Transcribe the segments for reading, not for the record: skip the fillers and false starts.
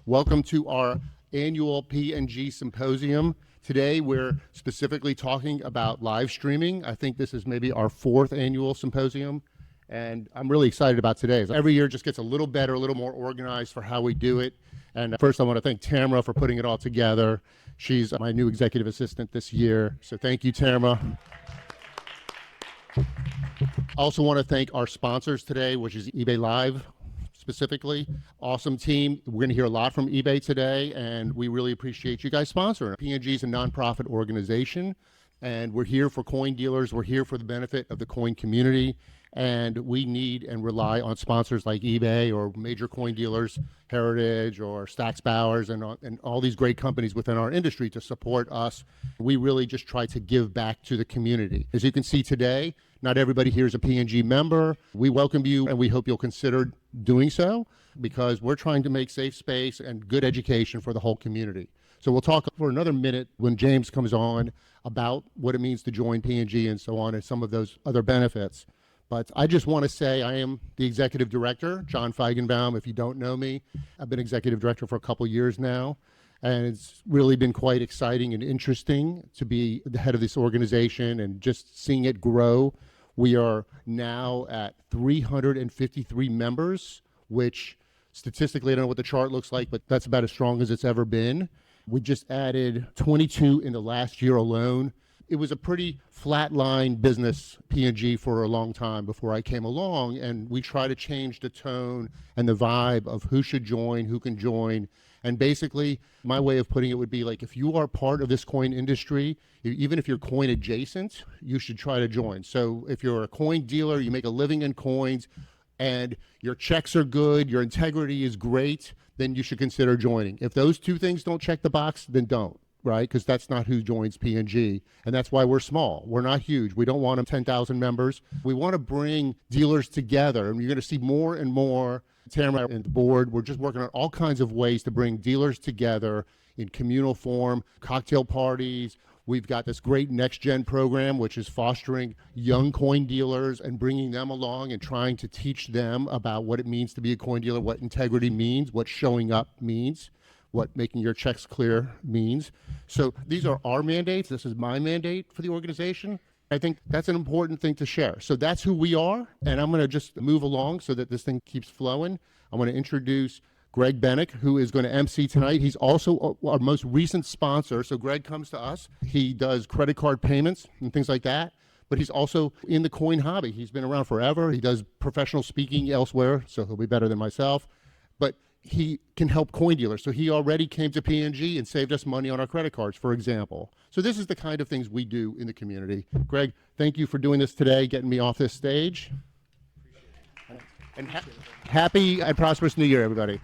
Welcome to our annual PNG Symposium. Today, we're specifically talking about live streaming. I think this is maybe our 4th annual symposium, and I'm really excited about today. Every year just gets a little better, a little more organized for how we do it. And first, I want to thank Tamara for putting it all together. She's my new executive assistant this year, so thank you, Tamara. I also want to thank our sponsors today, which is eBay Live specifically. Awesome team. We're going to hear a lot from eBay today, and we really appreciate you guys sponsoring. PNG is a nonprofit organization, and we're here for coin dealers. We're here for the benefit of the coin community, and we need and rely on sponsors like eBay or major coin dealers, Heritage or Stax Bowers, and all these great companies within our industry to support us. We really just try to give back to the community. As you can see today, not everybody here is a PNG member. We welcome you, and we hope you'll consider doing so, because we're trying to make safe space and good education for the whole community. So we'll talk for another minute when James comes on about what it means to join PNG and so on, and some of those other benefits. But I just want to say I am the executive director, John Feigenbaum. If you don't know me, I've been executive director for a couple years now, and it's really been quite exciting and interesting to be the head of this organization and just seeing it grow. We are now at 353 members, which statistically, I don't know what the chart looks like, but that's about as strong as it's ever been. We just added 22 in the last year alone. It was a pretty flatline business, PNG, for a long time before I came along, and we try to change the tone and the vibe of who should join, who can join. And basically, my way of putting it would be like, if you are part of this coin industry, even if you're coin adjacent, you should try to join. So if you're a coin dealer, you make a living in coins, and your checks are good, your integrity is great, then you should consider joining. If those two things don't check the box, then don't, right? Because that's not who joins PNG, and that's why we're small. We're not huge. We don't want 10,000 members. We want to bring dealers together, and you're going to see more and more. Tamara and the board, we're just working on all kinds of ways to bring dealers together in communal form, cocktail parties. We've got this great Next Gen program, which is fostering young coin dealers and bringing them along and trying to teach them about what it means to be a coin dealer, what integrity means, what showing up means, what making your checks clear means. So these are our mandates. This is my mandate for the organization. I think that's an important thing to share. So that's who we are, and I'm going to just move along so that this thing keeps flowing. I want to introduce Greg Bennick, who is going to MC tonight. He's also our most recent sponsor. So Greg comes to us. He does credit card payments and things like that, but he's also in the coin hobby. He's been around forever. He does professional speaking elsewhere, so he'll be better than myself. But he can help coin dealers. So he already came to PNG and saved us money on our credit cards, for example. So this is the kind of things we do in the community. Greg, thank you for doing this today, getting me off this stage. And happy and prosperous New Year, everybody.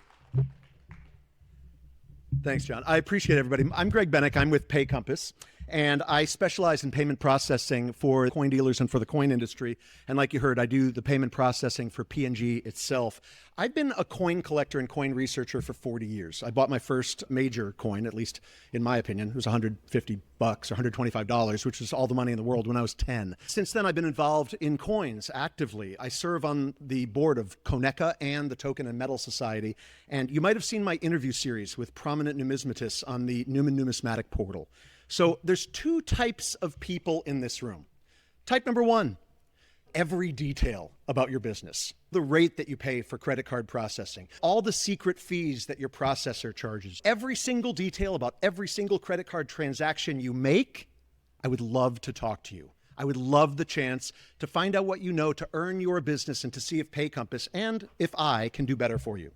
Thanks, John. I appreciate everybody. I'm Greg Bennick. I'm with PayCompass, and I specialize in payment processing for coin dealers and for the coin industry. And like you heard, I do the payment processing for PNG itself. I've been a coin collector and coin researcher for 40 years. I bought my first major coin, at least in my opinion. It was $150 or $125, which was all the money in the world when I was 10. Since then, I've been involved in coins actively. I serve on the board of CONECA and the Token and Metal Society. And you might have seen my interview series with prominent numismatists on the Newman Numismatic portal. So there's 2 types of people in this room. Type number 1, every detail about your business, the rate that you pay for credit card processing, all the secret fees that your processor charges, every single detail about every single credit card transaction you make. I would love to talk to you. I would love the chance to find out what you know, to earn your business, and to see if PayCompass and if I can do better for you.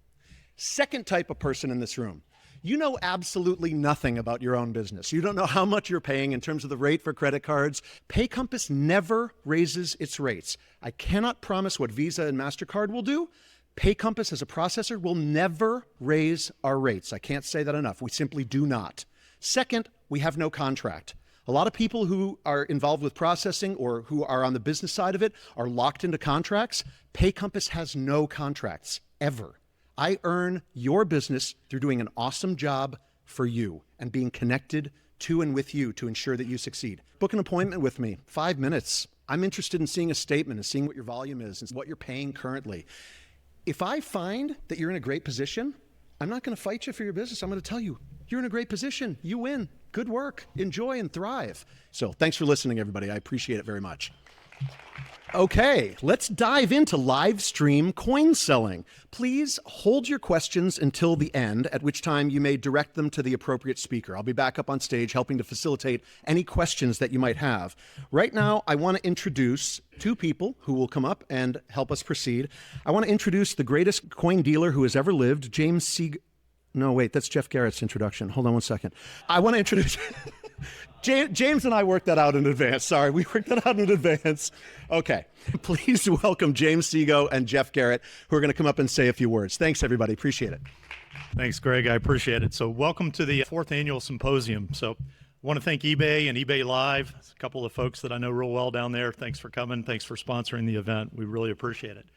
Second type of person in this room. You know absolutely nothing about your own business. You don't know how much you're paying in terms of the rate for credit cards. PayCompass never raises its rates. I cannot promise what Visa and MasterCard will do. PayCompass as a processor will never raise our rates. I can't say that enough. We simply do not. Second, we have no contract. A lot of people who are involved with processing or who are on the business side of it are locked into contracts. PayCompass has no contracts, ever. I earn your business through doing an awesome job for you and being connected to and with you to ensure that you succeed. Book an appointment with me, 5 minutes. I'm interested in seeing a statement and seeing what your volume is and what you're paying currently. If I find that you're in a great position, I'm not going to fight you for your business. I'm going to tell you, you're in a great position. You win. Good work. Enjoy and thrive. So thanks for listening, everybody. I appreciate it very much. Okay, let's dive into live stream coin selling. Please hold your questions until the end, at which time you may direct them to the appropriate speaker. I'll be back up on stage helping to facilitate any questions that you might have. Right now, I want to introduce two people who will come up and help us proceed. I want to introduce the greatest coin dealer who has ever lived, James Sieg. No, wait, that's Jeff Garrett's introduction. Hold on one second. I want to introduce... James and I worked that out in advance. Sorry, we worked that out in advance. Okay, please welcome James Siego and Jeff Garrett, who are going to come up and say a few words. Thanks, everybody. Appreciate it. Thanks, Greg. I appreciate it. So welcome to the 4th Annual Symposium. So I want to thank eBay and eBay Live. It's a couple of folks that I know real well down there. Thanks for coming. Thanks for sponsoring the event. We really appreciate it.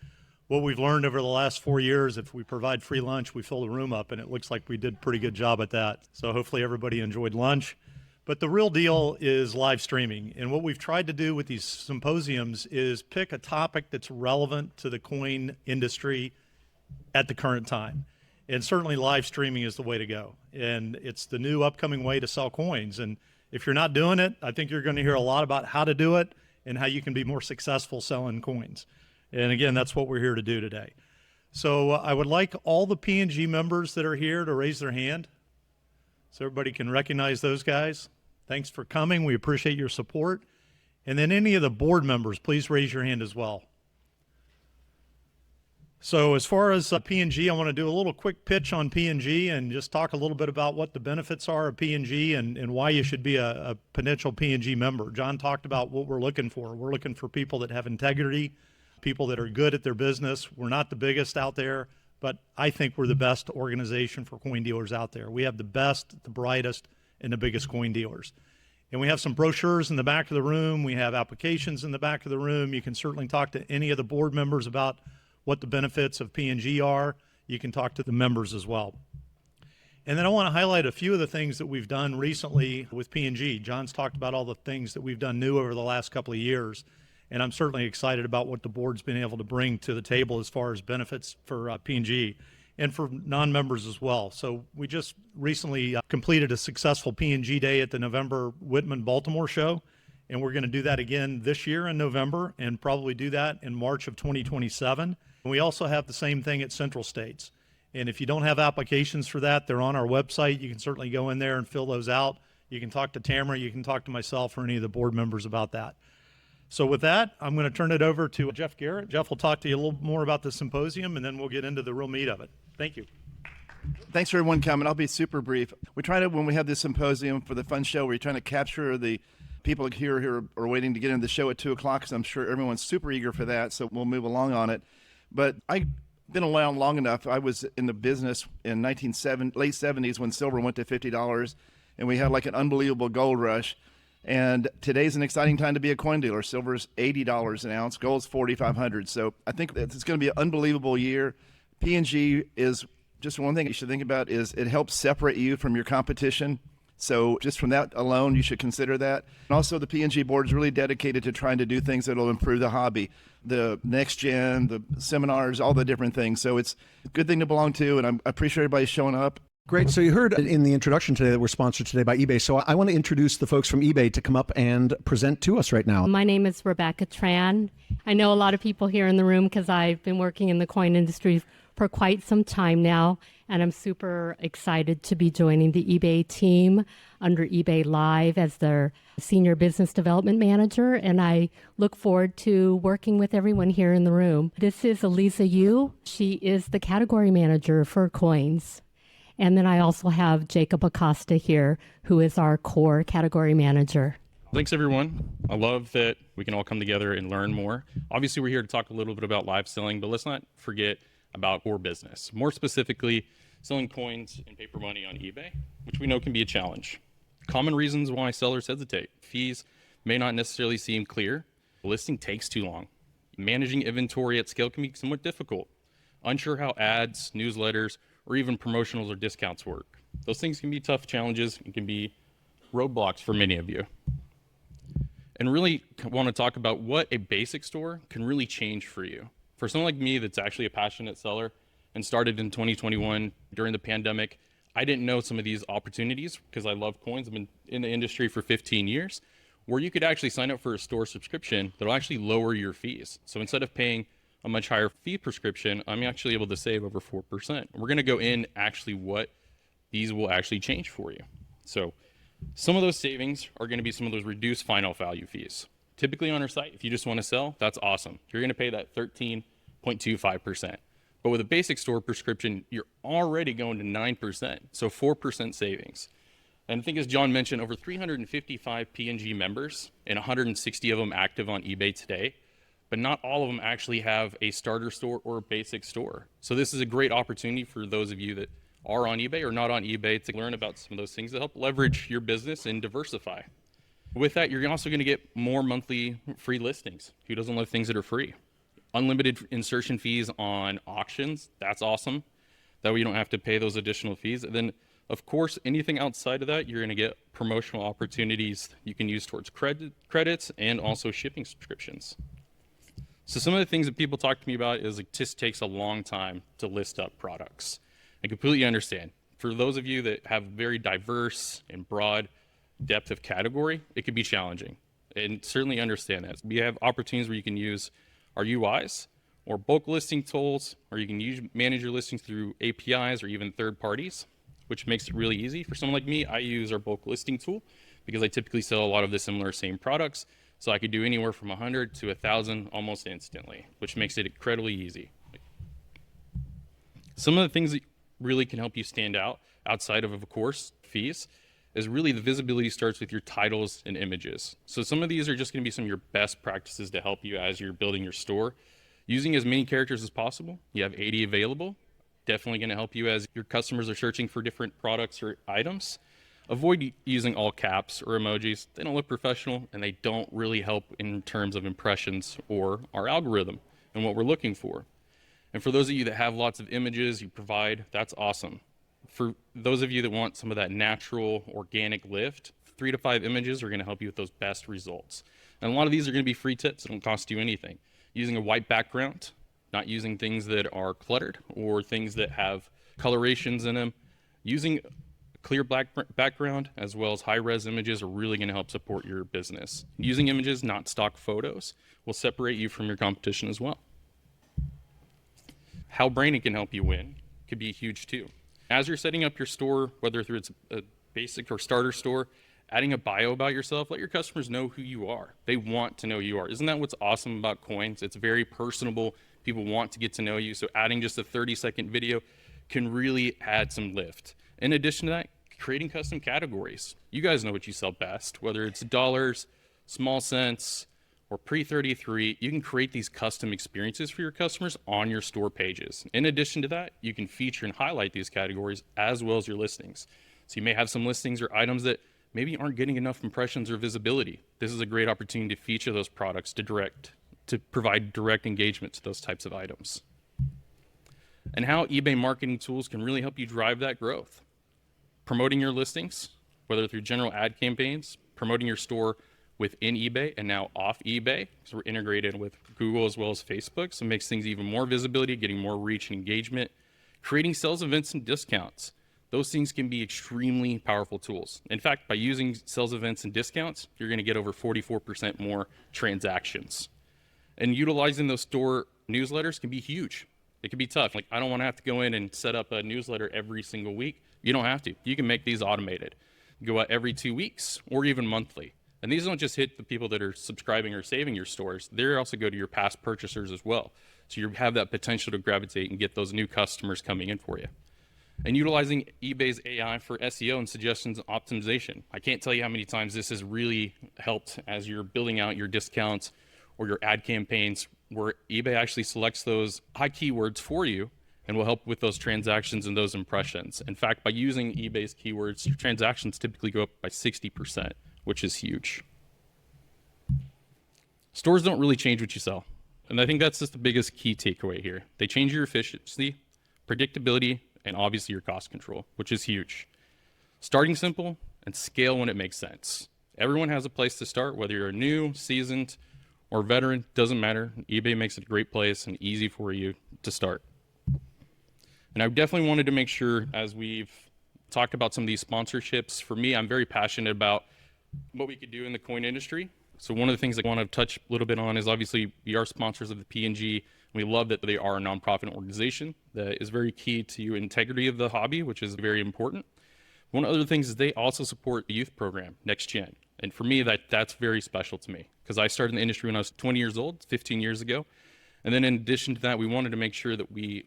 What we've learned over the last 4 years, if we provide free lunch, we fill the room up, and it looks like we did a pretty good job at that. So hopefully everybody enjoyed lunch. But the real deal is live streaming. And what we've tried to do with these symposiums is pick a topic that's relevant to the coin industry at the current time. And certainly live streaming is the way to go. And it's the new upcoming way to sell coins. And if you're not doing it, I think you're going to hear a lot about how to do it and how you can be more successful selling coins. And again, that's what we're here to do today. So I would like all the PNG members that are here to raise their hand so everybody can recognize those guys. Thanks for coming. We appreciate your support. And then any of the board members, please raise your hand as well. So as far as PNG, I want to do a little quick pitch on PNG and just talk a little bit about what the benefits are of PNG and why you should be a potential PNG member. John talked about what we're looking for. We're looking for people that have integrity, people that are good at their business. We're not the biggest out there, but I think we're the best organization for coin dealers out there. We have the best, the brightest, and the biggest coin dealers. And we have some brochures in the back of the room. We have applications in the back of the room. You can certainly talk to any of the board members about what the benefits of PNG are. You can talk to the members as well. And then I want to highlight a few of the things that we've done recently with PNG. John's talked about all the things that we've done new over the last couple of years. And I'm certainly excited about what the board's been able to bring to the table as far as benefits for PNG. And for non-members as well. So we just recently completed a successful PNG Day at the November Whitman Baltimore show, and we're going to do that again this year in November and probably do that in March of 2027. And we also have the same thing at Central States. And if you don't have applications for that, they're on our website. You can certainly go in there and fill those out. You can talk to Tamara, you can talk to myself or any of the board members about that. So with that, I'm going to turn it over to Jeff Garrett. Jeff will talk to you a little more about the symposium, and then we'll get into the real meat of it. Thank you. Thanks for everyone coming. I'll be super brief. We try to, when we have this symposium for the fun show, we're trying to capture the people here who are waiting to get into the show at 2 o'clock, because I'm sure everyone's super eager for that, so we'll move along on it. But I've been around long enough. I was in the business in late 70s when silver went to $50, and we had like an unbelievable gold rush. And today's an exciting time to be a coin dealer. Silver's $80 an ounce, gold's $4,500. So I think that it's going to be an unbelievable year. PNG is just one thing you should think about is it helps separate you from your competition. So just from that alone, you should consider that. And also the PNG board is really dedicated to trying to do things that will improve the hobby, the next gen, the seminars, all the different things. So it's a good thing to belong to, and I appreciate everybody showing up. Great. So you heard in the introduction today that we're sponsored today by eBay. So I want to introduce the folks from eBay to come up and present to us right now. My name is Rebecca Tran. I know a lot of people here in the room because I've been working in the coin industry for quite some time now, and I'm super excited to be joining the eBay team under eBay Live as their Senior Business Development Manager, and I look forward to working with everyone here in the room. This is Eliza Yu. She is the Category Manager for coins. And then I also have Jacob Acosta here, who is our core category manager. Thanks, everyone. I love that we can all come together and learn more. Obviously, we're here to talk a little bit about live selling, but let's not forget about core business. More specifically, selling coins and paper money on eBay, which we know can be a challenge. Common reasons why sellers hesitate. Fees may not necessarily seem clear. The listing takes too long. Managing inventory at scale can be somewhat difficult. Unsure how ads, newsletters, or even promotionals or discounts work. Those things can be tough challenges and can be roadblocks for many of you. And really want to talk about what a basic store can really change for you. For someone like me that's actually a passionate seller, and started in 2021 during the pandemic. I didn't know some of these opportunities because I love coins. I've been in the industry for 15 years, where you could actually sign up for a store subscription that'll actually lower your fees. So instead of paying a much higher fee prescription, I'm actually able to save over 4%. We're going to go in actually what these will actually change for you. So some of those savings are going to be some of those reduced final value fees. Typically on our site, if you just want to sell, that's awesome. You're going to pay that 13.25%. But with a basic store prescription, you're already going to 9%, so 4% savings. And I think as John mentioned, over 355 PNG members and 160 of them active on eBay today, but not all of them actually have a starter store or a basic store. So this is a great opportunity for those of you that are on eBay or not on eBay to learn about some of those things that help leverage your business and diversify. With that, you're also going to get more monthly free listings. Who doesn't love things that are free? Unlimited insertion fees on auctions. That's awesome. That way you don't have to pay those additional fees. And then, of course, anything outside of that, you're going to get promotional opportunities you can use towards credits and also shipping subscriptions. So some of the things that people talk to me about is it just takes a long time to list up products. I completely understand. For those of you that have very diverse and broad depth of category, it can be challenging, and certainly understand that. We have opportunities where you can use our UIs or bulk listing tools, or you can manage your listings through APIs or even third parties, which makes it really easy. For someone like me, I use our bulk listing tool because I typically sell a lot of the similar same products. So I could do anywhere from 100 to 1,000 almost instantly, which makes it incredibly easy. Some of the things that really can help you stand out outside of course, fees, is really the visibility starts with your titles and images. So some of these are just going to be some of your best practices to help you as you're building your store. Using as many characters as possible. You have 80 available. Definitely going to help you as your customers are searching for different products or items. Avoid using all caps or emojis. They don't look professional and they don't really help in terms of impressions or our algorithm and what we're looking for. And for those of you that have lots of images you provide, that's awesome. For those of you that want some of that natural, organic lift, 3 to 5 images are going to help you with those best results. And a lot of these are going to be free tips that don't cost you anything. Using a white background, not using things that are cluttered or things that have colorations in them. Using clear black background as well as high-res images are really going to help support your business. Using images, not stock photos, will separate you from your competition as well. How branding can help you win could be huge too. As you're setting up your store, whether through it's a basic or starter store, adding a bio about yourself, let your customers know who you are. They want to know who you are. Isn't that what's awesome about coins? It's very personable. People want to get to know you. So adding just a 30-second video can really add some lift. In addition to that, creating custom categories. You guys know what you sell best, whether it's dollars, small cents, or pre-33, you can create these custom experiences for your customers on your store pages. In addition to that, you can feature and highlight these categories as well as your listings. So you may have some listings or items that maybe aren't getting enough impressions or visibility. This is a great opportunity to feature those products to provide direct engagement to those types of items. And how eBay marketing tools can really help you drive that growth. Promoting your listings, whether through general ad campaigns, promoting your store within eBay and now off eBay, because we're integrated with Google as well as Facebook, so it makes things even more visibility, getting more reach and engagement. Creating sales events and discounts. Those things can be extremely powerful tools. In fact, by using sales events and discounts, you're going to get over 44% more transactions. And utilizing those store newsletters can be huge. It can be tough. Like, I don't want to have to go in and set up a newsletter every single week. You don't have to. You can make these automated. Go out every 2 weeks or even monthly. And these don't just hit the people that are subscribing or saving your stores. They also go to your past purchasers as well. So you have that potential to gravitate and get those new customers coming in for you. And utilizing eBay's AI for SEO and suggestions and optimization. I can't tell you how many times this has really helped as you're building out your discounts or your ad campaigns, where eBay actually selects those high keywords for you and will help with those transactions and those impressions. In fact, by using eBay's keywords, your transactions typically go up by 60%, which is huge. Stores don't really change what you sell. And I think that's just the biggest key takeaway here. They change your efficiency, predictability, and obviously your cost control, which is huge. Starting simple and scale when it makes sense. Everyone has a place to start, whether you're new, seasoned, or veteran, doesn't matter. eBay makes it a great place and easy for you to start. And I definitely wanted to make sure, as we've talked about some of these sponsorships, for me, I'm very passionate about what we could do in the coin industry. So one of the things I want to touch a little bit on is obviously we are sponsors of the PNG. We love that they are a nonprofit organization that is very key to integrity of the hobby, which is very important. One of the other things is they also support the youth program, Next Gen. And for me, that's very special to me because I started in the industry when I was 20 years old, 15 years ago. And then in addition to that, we wanted to make sure that we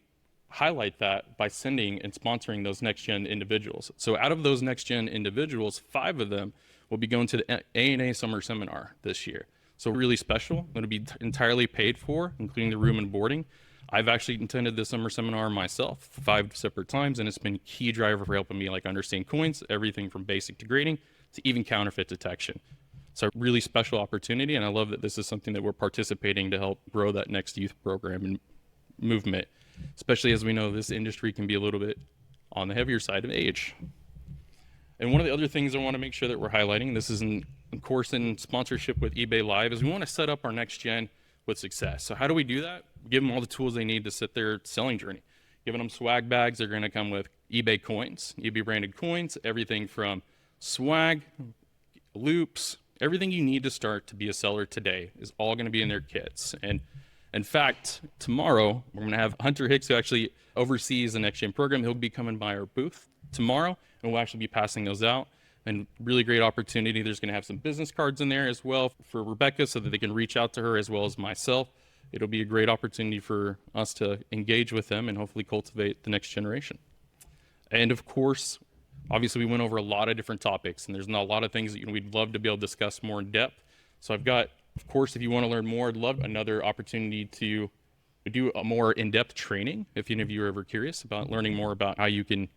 highlight that by sending and sponsoring those Next Gen individuals. So out of those Next Gen individuals, 5 of them will be going to the ANA Summer Seminar this year. So really special, going to be entirely paid for, including the room and boarding. I've actually attended the summer seminar myself 5 separate times, and it's been a key driver for helping me understand coins, everything from basic to grading to even counterfeit detection. So a really special opportunity, and I love that this is something that we're participating to help grow that next youth program and movement, especially as we know this industry can be a little bit on the heavier side of age. And one of the other things I want to make sure that we're highlighting, this is of course in sponsorship with eBay Live, is we want to set up our next gen with success. So how do we do that? Give them all the tools they need to set their selling journey. Giving them swag bags, they're going to come with eBay coins, eBay branded coins, everything from swag, loops, everything you need to start to be a seller today is all going to be in their kits. And in fact, tomorrow, we're going to have Hunter Hicks, who actually oversees the Next Gen program. He'll be coming by our booth tomorrow, and we'll actually be passing those out. And really great opportunity. There's going to have some business cards in there as well for Rebecca so that they can reach out to her as well as myself. It'll be a great opportunity for us to engage with them and hopefully cultivate the next generation. And of course, obviously we went over a lot of different topics, and there's not a lot of things that we'd love to be able to discuss more in depth. So I've got, of course, if you want to learn more, I'd love another opportunity to do a more in-depth training. If any of you are ever curious about learning more about how you can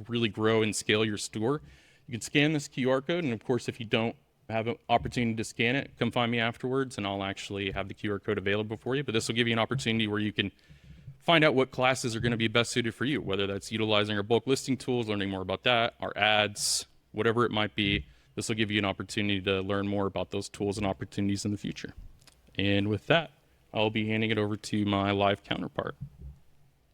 really grow and scale your store, you can scan this QR code, and of course, if you don't have an opportunity to scan it, come find me afterwards, and I'll actually have the QR code available for you. But this will give you an opportunity where you can find out what classes are going to be best suited for you, whether that's utilizing our bulk listing tools, learning more about that, our ads, whatever it might be. This will give you an opportunity to learn more about those tools and opportunities in the future. And with that, I'll be handing it over to my live counterpart.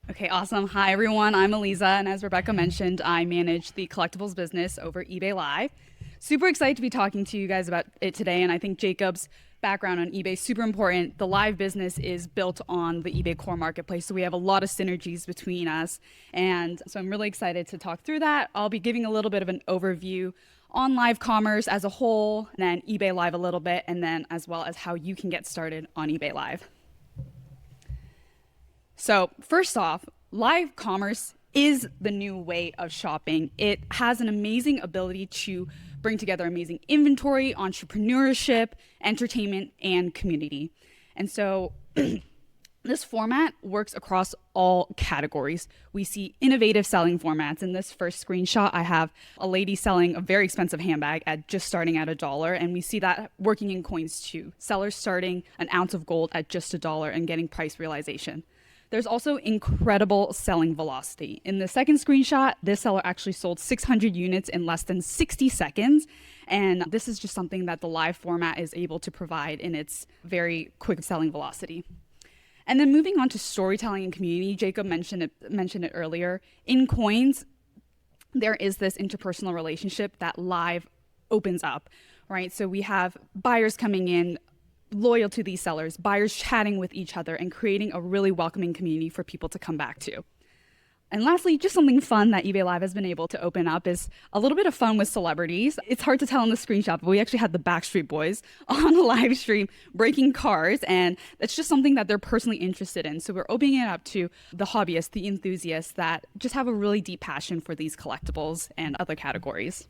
Okay, awesome. Hi, everyone. I'm Eliza, and as Rebecca mentioned, I manage the collectibles business over eBay Live. Super excited to be talking to you guys about it today, and I think Jacob's background on eBay is super important. The live business is built on the eBay core marketplace, so we have a lot of synergies between us, and so I'm really excited to talk through that. I'll be giving a little bit of an overview on live commerce as a whole, and then eBay Live a little bit, and then as well as how you can get started on eBay Live. So first off, live commerce is the new way of shopping. It has an amazing ability to bring together amazing inventory, entrepreneurship, entertainment, and community. And so this format works across all categories. We see innovative selling formats. In this first screenshot, I have a lady selling a very expensive handbag at just starting at $1, and we see that working in coins too. Sellers starting an ounce of gold at just $1 and getting price realization. There's also incredible selling velocity. In the second screenshot, this seller actually sold 600 units in less than 60 seconds. And this is just something that the live format is able to provide in its very quick selling velocity. And then moving on to storytelling and community, Jacob mentioned it earlier. In coins, there is this interpersonal relationship that live opens up, right? So we have buyers coming in, loyal to these sellers, buyers chatting with each other and creating a really welcoming community for people to come back to. And lastly, just something fun that eBay Live has been able to open up is a little bit of fun with celebrities. It's hard to tell in the screenshot, but we actually had the Backstreet Boys on a live stream breaking cars, and that's just something that they're personally interested in. So we're opening it up to the hobbyists, the enthusiasts that just have a really deep passion for these collectibles and other categories.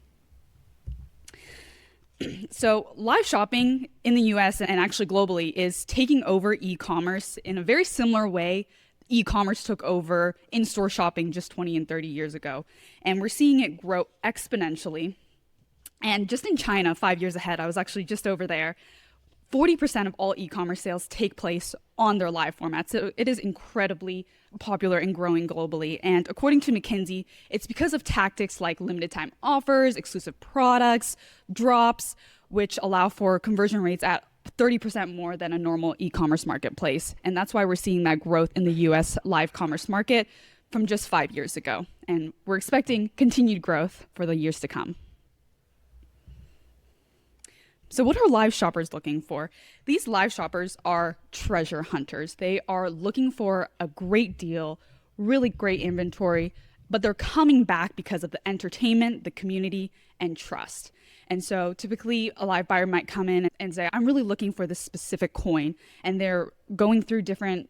So live shopping in the US and actually globally is taking over e-commerce in a very similar way e-commerce took over in-store shopping just 20 and 30 years ago. And we're seeing it grow exponentially. And just in China, 5 years ahead, I was actually just over there, 40% of all e-commerce sales take place on their live format. So it is incredibly popular and growing globally. And according to McKinsey, it's because of tactics like limited time offers, exclusive products, drops, which allow for conversion rates at 30% more than a normal e-commerce marketplace. And that's why we're seeing that growth in the US live commerce market, from just 5 years ago. And we're expecting continued growth for the years to come. So what are live shoppers looking for? These live shoppers are treasure hunters. They are looking for a great deal, really great inventory, but they're coming back because of the entertainment, the community, and trust. And so typically a live buyer might come in and say, I'm really looking for this specific coin. And they're going through different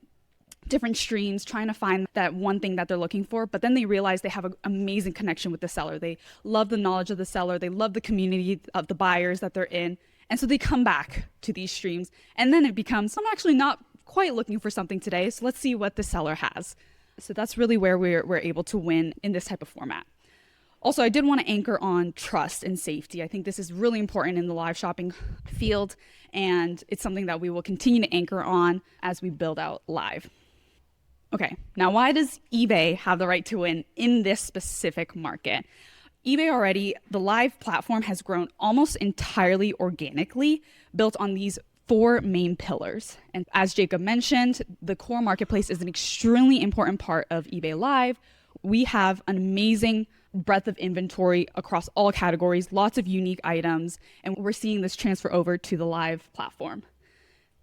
streams trying to find that one thing that they're looking for, but then they realize they have an amazing connection with the seller. They love the knowledge of the seller. They love the community of the buyers that they're in. And so they come back to these streams, and then it becomes, I'm actually not quite looking for something today, so let's see what the seller has. So that's really where we're able to win in this type of format. Also, I did want to anchor on trust and safety. I think this is really important in the live shopping field, and it's something that we will continue to anchor on as we build out live. Okay, now why does eBay have the right to win in this specific market? eBay already, the live platform has grown almost entirely organically, built on these 4 main pillars. And as Jacob mentioned, the core marketplace is an extremely important part of eBay Live. We have an amazing breadth of inventory across all categories, lots of unique items, and we're seeing this transfer over to the live platform.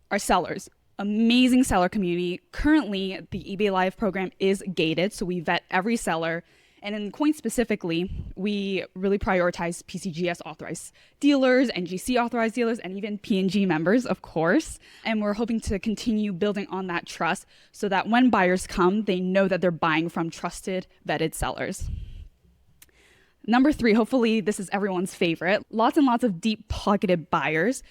Our sellers, amazing seller community. Currently, the eBay Live program is gated, so we vet every seller. And in coin specifically, we really prioritize PCGS authorized dealers, NGC authorized dealers, and even PNG members, of course. And we're hoping to continue building on that trust so that when buyers come, they know that they're buying from trusted, vetted sellers. Number 3, hopefully this is everyone's favorite, lots and lots of deep-pocketed buyers.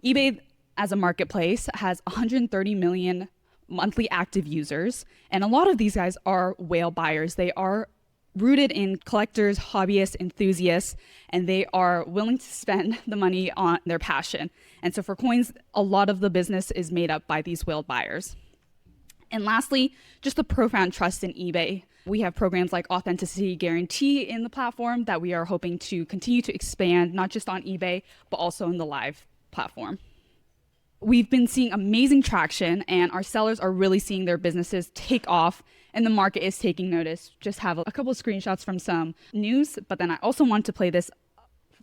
eBay as a marketplace has 130 million monthly active users, and a lot of these guys are whale buyers. They are rooted in collectors, hobbyists, enthusiasts, and they are willing to spend the money on their passion. And so for coins, a lot of the business is made up by these whale buyers. And lastly, just the profound trust in eBay. We have programs like Authenticity Guarantee in the platform that we are hoping to continue to expand, not just on eBay, but also in the live platform. We've been seeing amazing traction, and our sellers are really seeing their businesses take off, and the market is taking notice. Just have a couple of screenshots from some news, but then I also want to play this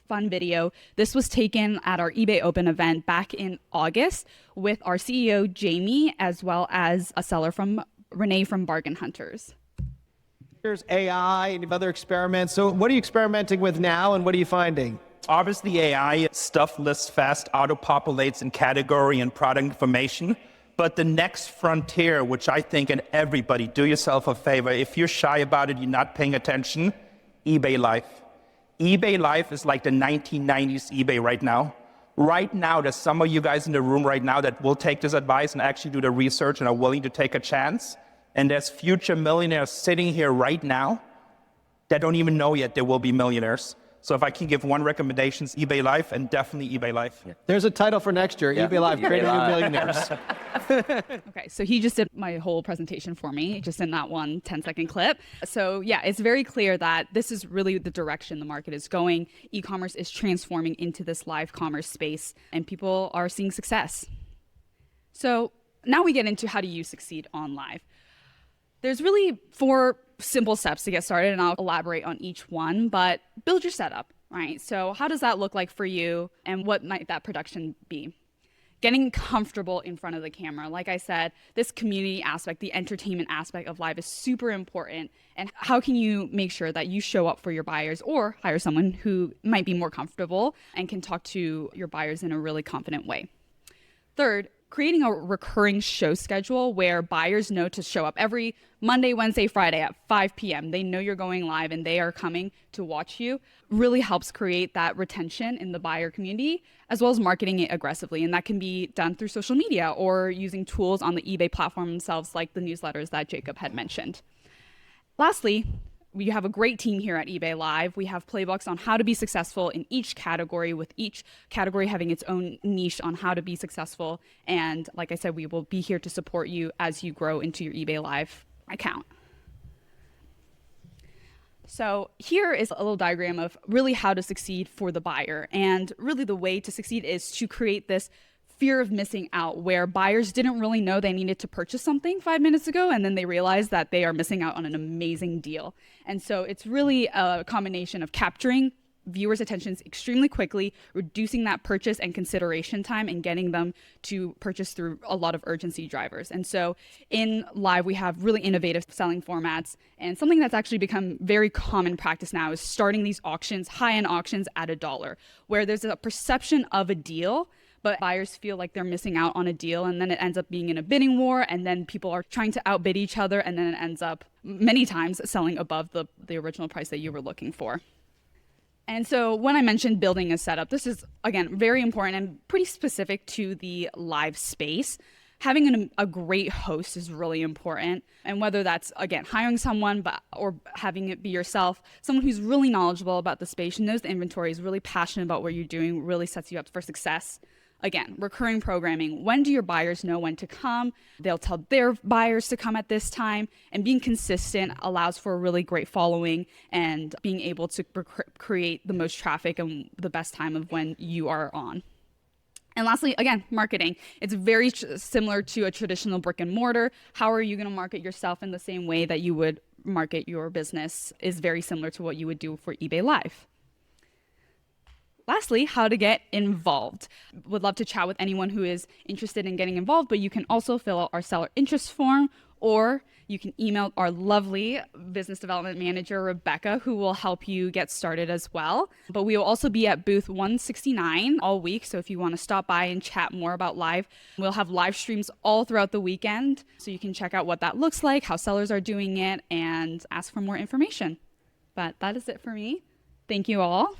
fun video. This was taken at our eBay Open event back in August with our CEO, Jamie, as well as a seller from Renee from Bargain Hunters. There's AI and other experiments. So what are you experimenting with now, and what are you finding? Obviously, AI stuff lists fast, auto-populates in category and product information. But the next frontier, which I think, and everybody, do yourself a favor, if you're shy about it, you're not paying attention, eBay Live. eBay Live is like the 1990s eBay right now. Right now, there's some of you guys in the room right now that will take this advice and actually do the research and are willing to take a chance. And there's future millionaires sitting here right now that don't even know yet they will be millionaires. So if I can give one recommendation, it's eBay Live, and definitely eBay Live. There's a title for next year, eBay Live, Creating New Millionaires. Okay, so he just did my whole presentation for me, just in that one 10-second clip. So yeah, it's very clear that this is really the direction the market is going. E-commerce is transforming into this live commerce space, and people are seeing success. So now we get into how do you succeed on live. There's really 4 simple steps to get started, and I'll elaborate on each one, but build your setup, right? So how does that look like for you, and what might that production be? Getting comfortable in front of the camera. Like I said, this community aspect, the entertainment aspect of live is super important. And how can you make sure that you show up for your buyers, or hire someone who might be more comfortable and can talk to your buyers in a really confident way? Third, creating a recurring show schedule where buyers know to show up every Monday, Wednesday, Friday at 5 p.m. They know you're going live and they are coming to watch you. Really helps create that retention in the buyer community, as well as marketing it aggressively. And that can be done through social media or using tools on the eBay platform themselves, like the newsletters that Jacob had mentioned. Lastly, we have a great team here at eBay Live. We have playbooks on how to be successful in each category, with each category having its own niche on how to be successful. And like I said, we will be here to support you as you grow into your eBay Live account. So here is a little diagram of really how to succeed for the buyer. And really the way to succeed is to create this fear of missing out, where buyers didn't really know they needed to purchase something 5 minutes ago, and then they realized that they are missing out on an amazing deal. And so it's really a combination of capturing viewers' attentions extremely quickly, reducing that purchase and consideration time, and getting them to purchase through a lot of urgency drivers. And so in live, we have really innovative selling formats, and something that's actually become very common practice now is starting these auctions, high-end auctions at $1, where there's a perception of a deal, but buyers feel like they're missing out on a deal, and then it ends up being in a bidding war, and then people are trying to outbid each other, and then it ends up many times selling above the original price that you were looking for. And so when I mentioned building a setup, this is, again, very important and pretty specific to the live space. Having a great host is really important. And whether that's, again, hiring someone or having it be yourself, someone who's really knowledgeable about the space, knows the inventory, is really passionate about what you're doing, really sets you up for success. Again, recurring programming. When do your buyers know when to come? They'll tell their buyers to come at this time. And being consistent allows for a really great following and being able to create the most traffic and the best time of when you are on. And lastly, again, marketing. It's very similar to a traditional brick and mortar. How are you going to market yourself in the same way that you would market your business is very similar to what you would do for eBay Live. Lastly, how to get involved. Would love to chat with anyone who is interested in getting involved, but you can also fill out our seller interest form, or you can email our lovely business development manager, Rebecca, who will help you get started as well. But we will also be at booth 169 all week. So if you want to stop by and chat more about live, we'll have live streams all throughout the weekend. So you can check out what that looks like, how sellers are doing it, and ask for more information. But that is it for me. Thank you all.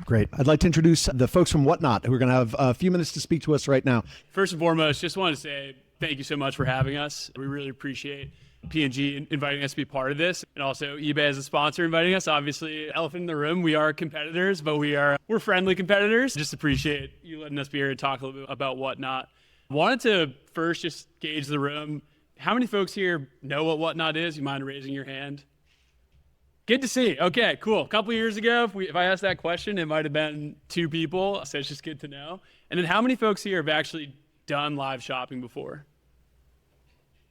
Great. I'd like to introduce the folks from WhatNot who are going to have a few minutes to speak to us right now. First and foremost, just want to say thank you so much for having us. We really appreciate PNG inviting us to be part of this, and also eBay as a sponsor inviting us. Obviously, elephant in the room, we are competitors, but we're friendly competitors. Just appreciate you letting us be here to talk a little bit about WhatNot. Wanted to first just gauge the room. How many folks here know what WhatNot is? You mind raising your hand? Good to see. Okay, cool. A couple of years ago, if I asked that question, it might have been 2 people, so it's just good to know. And then how many folks here have actually done live shopping before?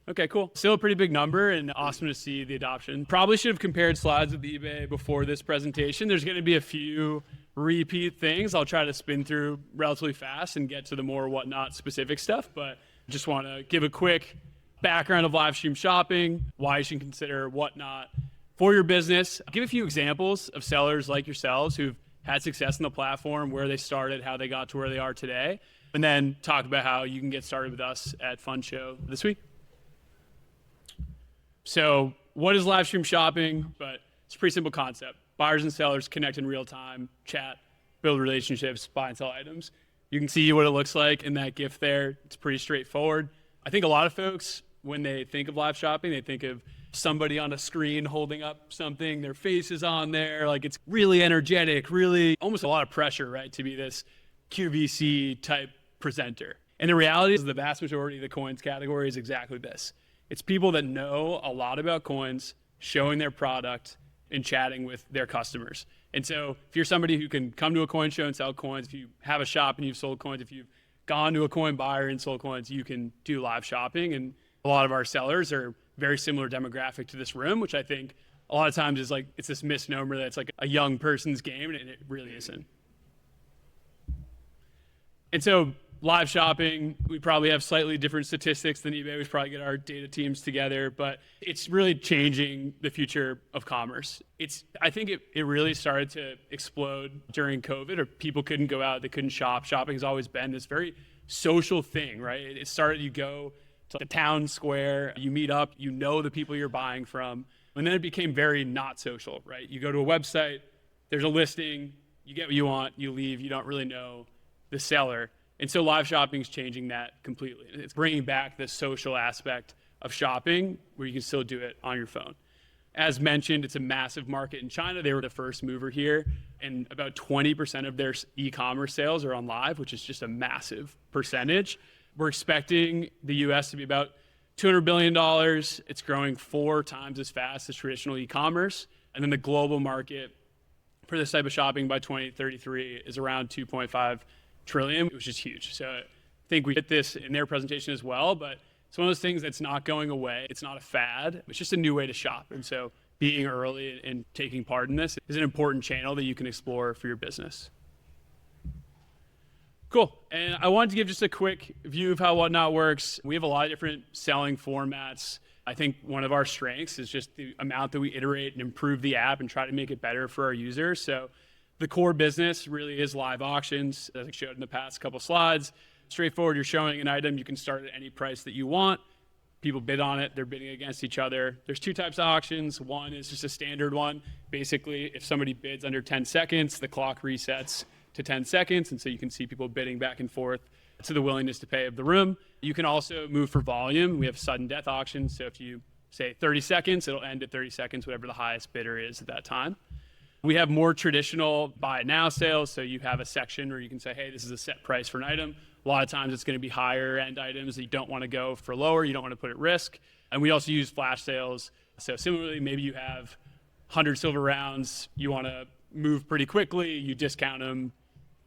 Okay, cool. Still a pretty big number, and awesome to see the adoption. Probably should have compared slides with eBay before this presentation. There's going to be a few repeat things I'll try to spin through relatively fast and get to the more WhatNot specific stuff, but just want to give a quick background of live stream shopping, why you should consider WhatNot for your business. Give a few examples of sellers like yourselves who've had success in the platform, where they started, how they got to where they are today, and then talk about how you can get started with us at Fun Show this week. So what is live stream shopping? But it's a pretty simple concept. Buyers and sellers connect in real time, chat, build relationships, buy and sell items. You can see what it looks like in that GIF there. It's pretty straightforward. I think a lot of folks, when they think of live shopping, they think of somebody on a screen holding up something, their face is on there, like it's really energetic, really almost a lot of pressure, right, to be this QVC type presenter. And the reality is the vast majority of the coins category is exactly this. It's people that know a lot about coins, showing their product and chatting with their customers. And so if you're somebody who can come to a coin show and sell coins, if you have a shop and you've sold coins, if you've gone to a coin buyer and sold coins, you can do live shopping. And a lot of our sellers are very similar demographic to this room, which I think a lot of times is like, it's this misnomer that it's like a young person's game, and it really isn't. And so live shopping, we probably have slightly different statistics than eBay. We should probably get our data teams together, but it's really changing the future of commerce. I think it really started to explode during COVID, or people couldn't go out, they couldn't shop. Shopping has always been this very social thing, right? It started, you go to the town square, you meet up, you know the people you're buying from, and then it became very not social, right? You go to a website, there's a listing, you get what you want, you leave, you don't really know the seller. And so live shopping is changing that completely. It's bringing back the social aspect of shopping where you can still do it on your phone. As mentioned, it's a massive market in China. They were the first mover here, and about 20% of their e-commerce sales are on live, which is just a massive percentage. We're expecting the US to be about $200 billion. It's growing 4 times as fast as traditional e-commerce. And then the global market for this type of shopping by 2033 is around 2.5 trillion, which is huge. So think we hit this in their presentation as well, but it's one of those things that's not going away. It's not a fad. It's just a new way to shop. And so being early and taking part in this is an important channel that you can explore for your business. Cool. And I wanted to give just a quick view of how WhatNot works. We have a lot of different selling formats. I think one of our strengths is just the amount that we iterate and improve the app and try to make it better for our users. So the core business really is live auctions, as I showed in the past couple slides. Straightforward, you're showing an item, you can start at any price that you want. People bid on it, they're bidding against each other. There's two types of auctions. One is just a standard one. Basically, if somebody bids under 10 seconds, the clock resets to 10 seconds, and so you can see people bidding back and forth to the willingness to pay of the room. You can also move for volume. We have sudden death auctions, so if you say 30 seconds, it'll end at 30 seconds, whatever the highest bidder is at that time. We have more traditional buy it now sales, so you have a section where you can say, hey, this is a set price for an item. A lot of times it's going to be higher end items that you don't want to go for lower, you don't want to put at risk. And we also use flash sales. So similarly, maybe you have 100 silver rounds, you want to move pretty quickly, you discount them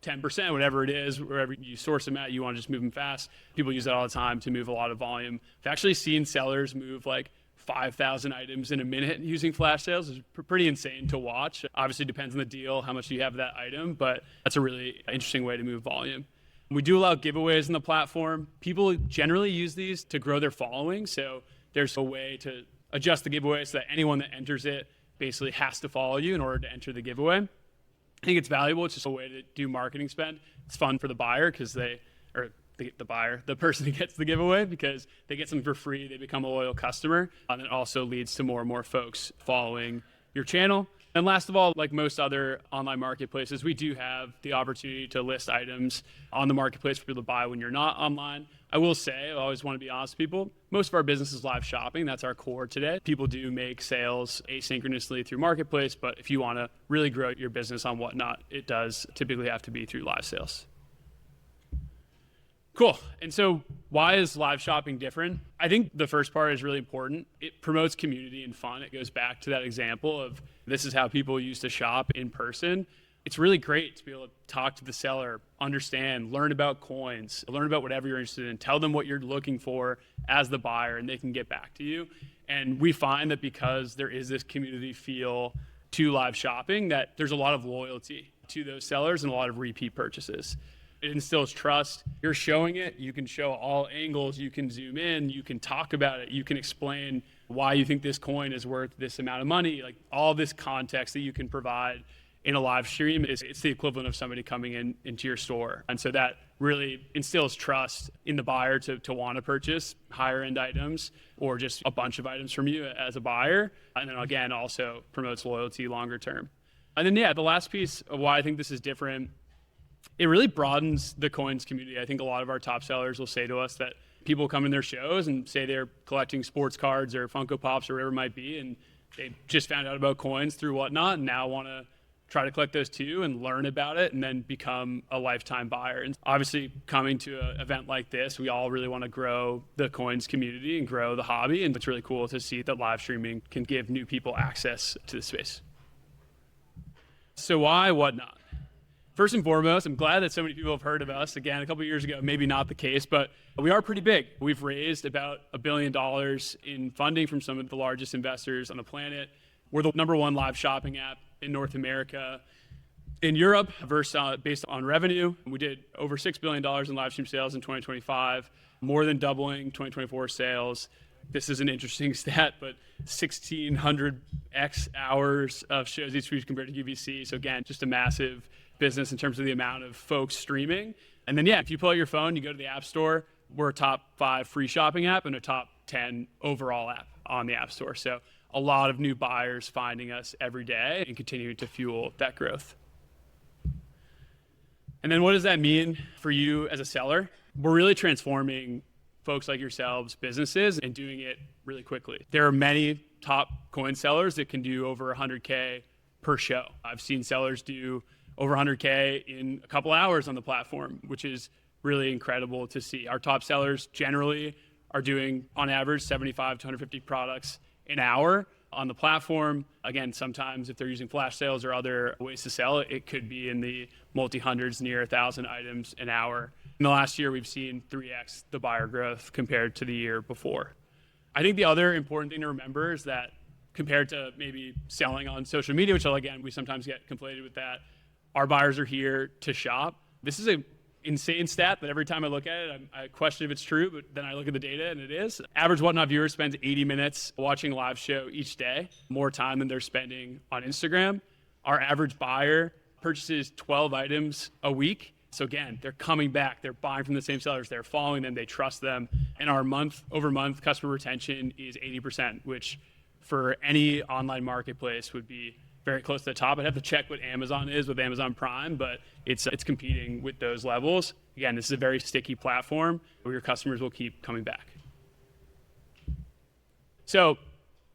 10%, whatever it is, wherever you source them at, you want to just move them fast. People use that all the time to move a lot of volume. I've actually seen sellers move like 5,000 items in a minute using flash sales. It's pretty insane to watch. Obviously depends on the deal, how much you have of that item, but that's a really interesting way to move volume. We do allow giveaways on the platform. People generally use these to grow their following. So there's a way to adjust the giveaway so that anyone that enters it basically has to follow you in order to enter the giveaway. I think it's valuable. It's just a way to do marketing spend. It's fun for the buyer because the person who gets the giveaway, because they get something for free, they become a loyal customer. And it also leads to more and more folks following your channel. And last of all, like most other online marketplaces, we do have the opportunity to list items on the marketplace for people to buy when you're not online. I will say, I always want to be honest with people, most of our business is live shopping. That's our core today. People do make sales asynchronously through marketplace, but if you want to really grow your business on WhatNot, it does typically have to be through live sales. Cool. And so why is live shopping different? I think the first part is really important. It promotes community and fun. It goes back to that example of this is how people used to shop in person. It's really great to be able to talk to the seller, understand, learn about coins, learn about whatever you're interested in, tell them what you're looking for as the buyer, and they can get back to you. And we find that because there is this community feel to live shopping, that there's a lot of loyalty to those sellers and a lot of repeat purchases. It instills trust. You're showing it. You can show all angles. You can zoom in. You can talk about it. You can explain why you think this coin is worth this amount of money. Like all this context that you can provide in a live stream it's the equivalent of somebody coming into your store. And so that really instills trust in the buyer to want to purchase higher end items or just a bunch of items from you as a buyer. And then again, also promotes loyalty longer term. And then, the last piece of why I think this is different, it really broadens the coins community. I think a lot of our top sellers will say to us that people come in their shows and say they're collecting sports cards or Funko Pops or whatever it might be, and they just found out about coins through WhatNot and now want to try to collect those too and learn about it and then become a lifetime buyer. And obviously coming to an event like this, we all really want to grow the coins community and grow the hobby. And it's really cool to see that live streaming can give new people access to the space. So why WhatNot? First and foremost, I'm glad that so many people have heard of us. Again, a couple of years ago, maybe not the case, but we are pretty big. We've raised about $1 billion in funding from some of the largest investors on the planet. We're the #1 live shopping app in North America. In Europe, based on revenue, we did over $6 billion in live stream sales in 2025, more than doubling 2024 sales. This is an interesting stat, but 1,600x hours of shows each week compared to UVC. So again, just a massive business in terms of the amount of folks streaming. And then, if you pull out your phone, you go to the App Store, we're a top 5 free shopping app and a top 10 overall app on the App Store. So a lot of new buyers finding us every day and continuing to fuel that growth. And then what does that mean for you as a seller? We're really transforming folks like yourselves, businesses, and doing it really quickly. There are many top coin sellers that can do over 100K per show. I've seen sellers do over 100K in a couple hours on the platform, which is really incredible to see. Our top sellers generally are doing, on average, 75 to 150 products an hour on the platform. Again, sometimes if they're using flash sales or other ways to sell it, it could be in the multi-hundreds, near 1,000 items an hour. In the last year, we've seen 3x the buyer growth compared to the year before. I think the other important thing to remember is that compared to maybe selling on social media, which again, we sometimes get conflated with that, our buyers are here to shop. This is an insane stat that every time I look at it, I question if it's true, but then I look at the data and it is. Average WhatNot viewer spends 80 minutes watching a live show each day, more time than they're spending on Instagram. Our average buyer purchases 12 items a week. So again, they're coming back, they're buying from the same sellers, they're following them, they trust them. And our month-over-month customer retention is 80%, which for any online marketplace would be very close to the top. I'd have to check what Amazon is with Amazon Prime, but it's competing with those levels. Again, this is a very sticky platform where your customers will keep coming back. So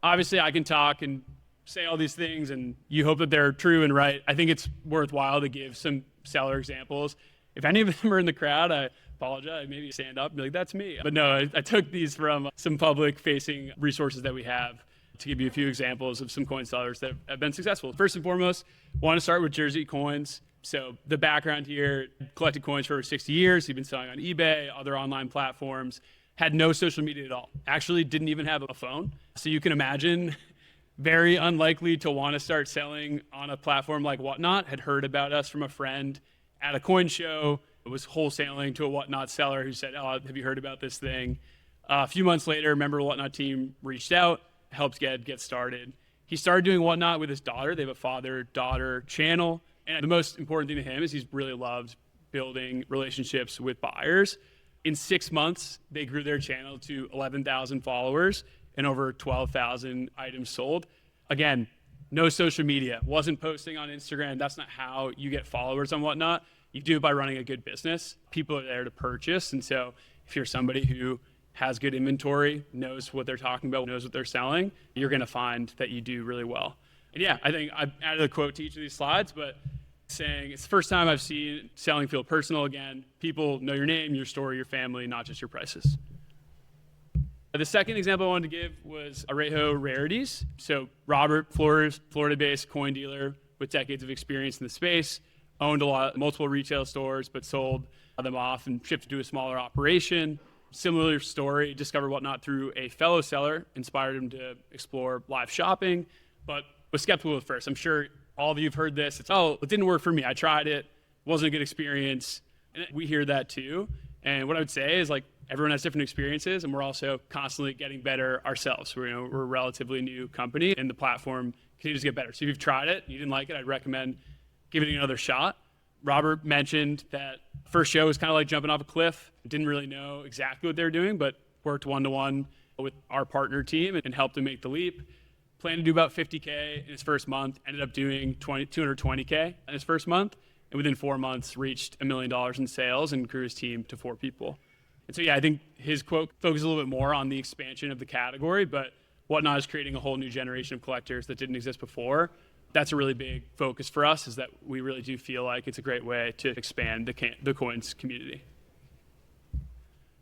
obviously I can talk and say all these things and you hope that they're true and right. I think it's worthwhile to give some seller examples. If any of them are in the crowd, I apologize. Maybe stand up and be like, that's me. But no, I took these from some public facing resources that we have to give you a few examples of some coin sellers that have been successful. First and foremost, want to start with Jersey Coins. So the background here, collected coins for over 60 years. He's been selling on eBay, other online platforms, had no social media at all. Actually didn't even have a phone. So you can imagine, very unlikely to want to start selling on a platform like WhatNot. Had heard about us from a friend at a coin show, was wholesaling to a WhatNot seller who said, oh, have you heard about this thing? A few months later, a member of the WhatNot team reached out, helped get started. He started doing WhatNot with his daughter. They have a father-daughter channel. And the most important thing to him is he's really loved building relationships with buyers. In 6 months, they grew their channel to 11,000 followers and over 12,000 items sold. Again, no social media, wasn't posting on Instagram. That's not how you get followers on WhatNot. You do it by running a good business. People are there to purchase. And so if you're somebody who has good inventory, knows what they're talking about, knows what they're selling, you're going to find that you do really well. And yeah, I think I've added a quote to each of these slides, but saying it's the first time I've seen selling feel personal again. People know your name, your story, your family, not just your prices. The second example I wanted to give was Arejo Rarities. So Robert Flores, Florida-based coin dealer with decades of experience in the space, owned multiple retail stores, but sold them off and shifted to a smaller operation. Similar story, discovered WhatNot through a fellow seller, inspired him to explore live shopping, but was skeptical at first. I'm sure all of you have heard this. It's, oh, it didn't work for me. I tried it. Wasn't a good experience. And we hear that too. And what I would say is, like, everyone has different experiences, and we're also constantly getting better ourselves. We're a relatively new company, and the platform continues to get better. So if you've tried it, you didn't like it, I'd recommend giving it another shot. Robert mentioned that first show was kind of like jumping off a cliff. Didn't really know exactly what they were doing, but worked one-to-one with our partner team and helped him make the leap. Planned to do about 50K in his first month, ended up doing 220K in his first month, and within 4 months reached $1 million in sales and grew his team to 4 people. And so, yeah, I think his quote focuses a little bit more on the expansion of the category, but WhatNot is creating a whole new generation of collectors that didn't exist before. That's a really big focus for us, is that we really do feel like it's a great way to expand the coins community.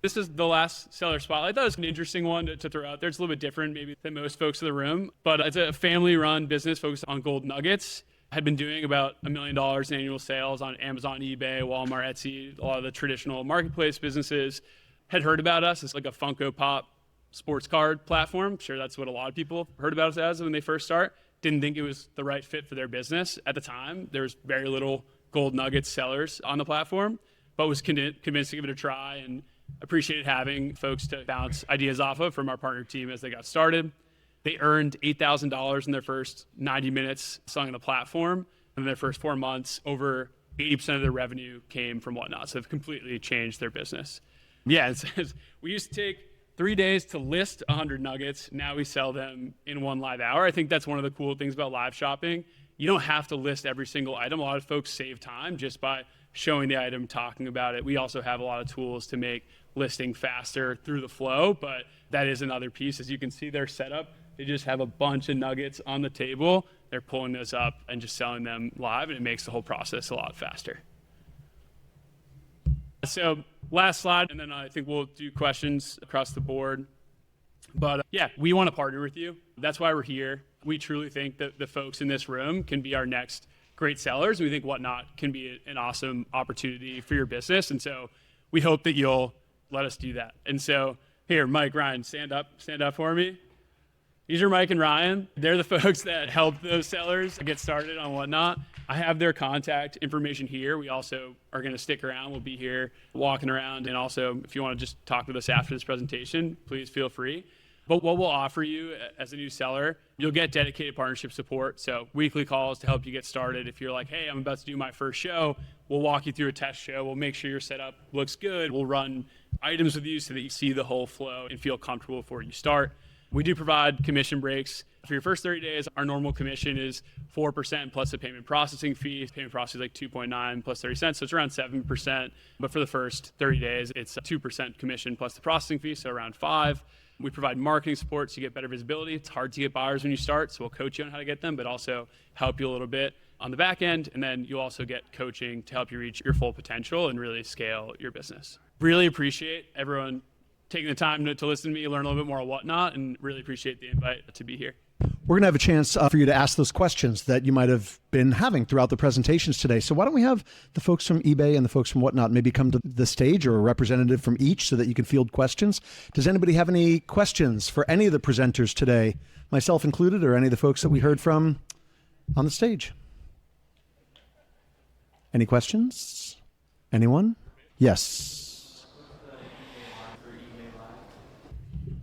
This is the last seller spotlight. I thought it was an interesting one to throw out there. It's a little bit different maybe than most folks in the room, but it's a family-run business focused on gold nuggets. Had been doing about $1 million in annual sales on Amazon, eBay, Walmart, Etsy, a lot of the traditional marketplace businesses. Had heard about us as like a Funko Pop sports card platform. Sure, that's what a lot of people heard about us as when they first start. Didn't think it was the right fit for their business at the time. There was very little gold nuggets sellers on the platform, but was convinced to give it a try and appreciated having folks to bounce ideas off of from our partner team as they got started. They earned $8,000 in their first 90 minutes selling on the platform. And in their first 4 months, over 80% of their revenue came from WhatNot. So they've completely changed their business. Yeah, it says we used to take 3 days to list 100 nuggets. Now we sell them in 1 live hour. I think that's one of the cool things about live shopping. You don't have to list every single item. A lot of folks save time just by showing the item, talking about it. We also have a lot of tools to make listing faster through the flow, but that is another piece. As you can see, their setup, they just have a bunch of nuggets on the table. They're pulling those up and just selling them live, and it makes the whole process a lot faster. So last slide, and then I think we'll do questions across the board. But yeah, we want to partner with you. That's why we're here. We truly think that the folks in this room can be our next great sellers. We think WhatNot can be an awesome opportunity for your business. And so we hope that you'll let us do that. And so here, Mike, Ryan, stand up for me. These are Mike and Ryan. They're the folks that help those sellers get started on WhatNot. I have their contact information here. We also are going to stick around. We'll be here walking around. And also, if you want to just talk with us after this presentation, please feel free. But what we'll offer you as a new seller, you'll get dedicated partnership support. So weekly calls to help you get started. If you're like, hey, I'm about to do my first show, we'll walk you through a test show. We'll make sure your setup looks good. We'll run items with you so that you see the whole flow and feel comfortable before you start. We do provide commission breaks. For your first 30 days, our normal commission is 4% plus a payment processing fee. Payment processing is like 2.9 plus 30 cents, so it's around 7%. But for the first 30 days, it's 2% commission plus the processing fee, so around 5%. We provide marketing support so you get better visibility. It's hard to get buyers when you start, so we'll coach you on how to get them, but also help you a little bit on the back end. And then you'll also get coaching to help you reach your full potential and really scale your business. Really appreciate everyone taking the time to listen to me, learn a little bit more on WhatNot, and really appreciate the invite to be here. We're going to have a chance for you to ask those questions that you might have been having throughout the presentations today. So why don't we have the folks from eBay and the folks from WhatNot maybe come to the stage, or a representative from each, so that you can field questions. Does anybody have any questions for any of the presenters today, myself included, or any of the folks that we heard from on the stage? Any questions? Anyone? Yes.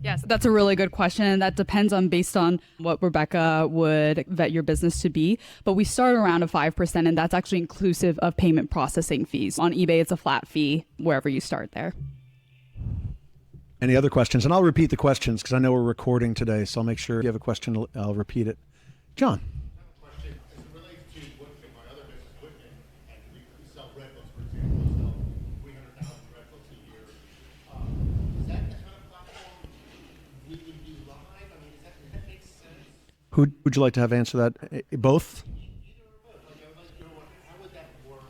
Yes, that's a really good question, and that depends on based on what Rebecca would vet your business to be. But we start around a 5%, and that's actually inclusive of payment processing fees. On eBay, it's a flat fee wherever you start there. Any other questions? And I'll repeat the questions because I know we're recording today, so I'll make sure if you have a question, I'll repeat it. John. Who would you like to have answer that? Both? How would that work?